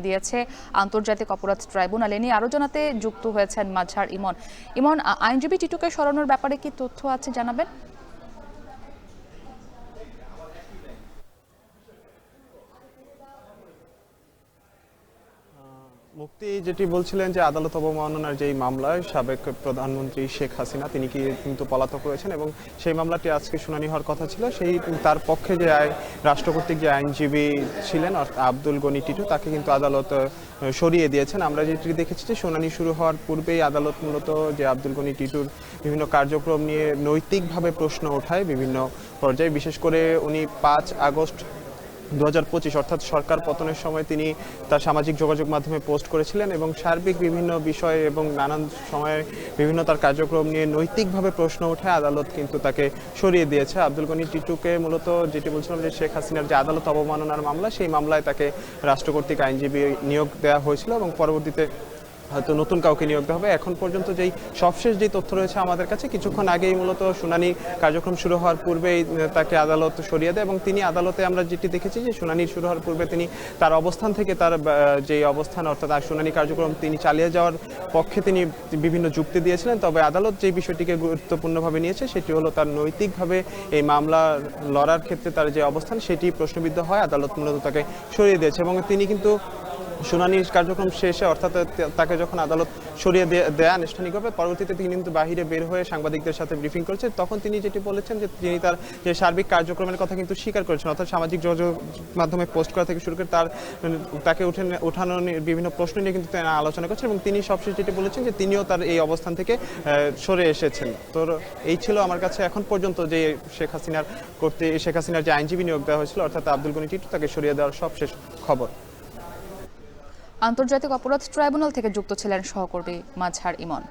দিয়েছে আন্তর্জাতিক অপরাধ ট্রাইব্যুনাল। এ নিয়ে আরো জানাতে যুক্ত হয়েছেন মাজহার ইমন। ইমন, আইনজীবী টিটুকে সরানোর ব্যাপারে কি তথ্য আছে জানাবেন? মুক্তি যেটি বলছিলেন যে আদালত অবমাননার যেই মামলায় সাবেক প্রধানমন্ত্রী শেখ হাসিনা তিনি কিন্তু পলাতক রয়েছেন এবং সেই মামলাটি আজকে শুনানি হওয়ার কথা ছিল। সেই তার পক্ষে যে রাষ্ট্র কর্তৃক যে আইনজীবী ছিলেন আব্দুল গনি টিটু তাকে কিন্তু আদালত সরিয়ে দিয়েছেন। আমরা যেটি দেখেছি যে শুনানি শুরু হওয়ার পূর্বেই আদালত মূলত যে আব্দুল গনি টিটুর বিভিন্ন কার্যক্রম নিয়ে নৈতিকভাবে প্রশ্ন ওঠায় বিভিন্ন পর্যায়ে। বিশেষ করে উনি 5 আগস্ট 2025 অর্থাৎ সরকার পতনের সময় তিনি তার সামাজিক যোগাযোগ মাধ্যমে পোস্ট করেছিলেন এবং সার্বিক বিভিন্ন বিষয় এবং নানান সময়ে বিভিন্ন তার কার্যক্রম নিয়ে নৈতিকভাবে প্রশ্ন ওঠে। আদালত কিন্তু তাকে সরিয়ে দিয়েছে। আব্দুল গনি টিটুকে মূলত যেটি বলছিলাম যে শেখ হাসিনার যে আদালত অবমাননার মামলা, সেই মামলায় তাকে রাষ্ট্র কর্তৃক আইনজীবী নিয়োগ দেওয়া হয়েছিল এবং পরবর্তীতে হয়তো নতুন কাউকে নিয়োগ দেওয়া হবে। এখন পর্যন্ত যেই সবশেষ যেই তথ্য রয়েছে আমাদের কাছে, কিছুক্ষণ আগেই মূলত শুনানি কার্যক্রম শুরু হওয়ার পূর্বেই তাকে আদালত সরিয়ে দেয় এবং তিনি আদালতে আমরা যেটি দেখেছি যে শুনানি শুরু হওয়ার পূর্বে তিনি তার অবস্থান থেকে তার যে অবস্থান অর্থাৎ শুনানি কার্যক্রম তিনি চালিয়ে যাওয়ার পক্ষে তিনি বিভিন্ন যুক্তি দিয়েছিলেন। তবে আদালত যে বিষয়টিকে গুরুত্বপূর্ণভাবে নিয়েছে সেটি হলো তার নৈতিকভাবে এই মামলা লড়ার ক্ষেত্রে তার যে অবস্থান সেটি প্রশ্নবিদ্ধ হয়। আদালত মূলত তাকে সরিয়ে দিয়েছে এবং তিনি কিন্তু শুনানির কার্যক্রম শেষে অর্থাৎ তাকে যখন আদালত সরিয়ে দেয় আনুষ্ঠানিকভাবে, পরবর্তীতে তিনি কিন্তু বাহিরে বের হয়ে সাংবাদিকদের সাথে ব্রিফিং করেছেন। তখন তিনি যেটি বলেছেন যে তিনি তার যে সার্বিক কার্যক্রমের কথা কিন্তু স্বীকার করেছেন, অর্থাৎ সামাজিক যোগাযোগ মাধ্যমে পোস্ট করা থেকে শুরু করে তাকে ওঠানো বিভিন্ন প্রশ্ন নিয়ে কিন্তু তিনি আলোচনা করছেন এবং তিনি সবশেষ যেটি বলেছেন যে তিনিও তার এই অবস্থান থেকে সরে এসেছেন। তো এই ছিল আমার কাছে এখন পর্যন্ত যে শেখ হাসিনার যে আইনজীবী নিয়োগ দেওয়া হয়েছিল অর্থাৎ আব্দুল গনি টিটু তাকে সরিয়ে দেওয়ার সবশেষ খবর। আন্তর্জাতিক অপরাধ ট্রাইব্যুনাল থেকে যুক্ত ছিলেন সহকর্মী মাজহার ইমন।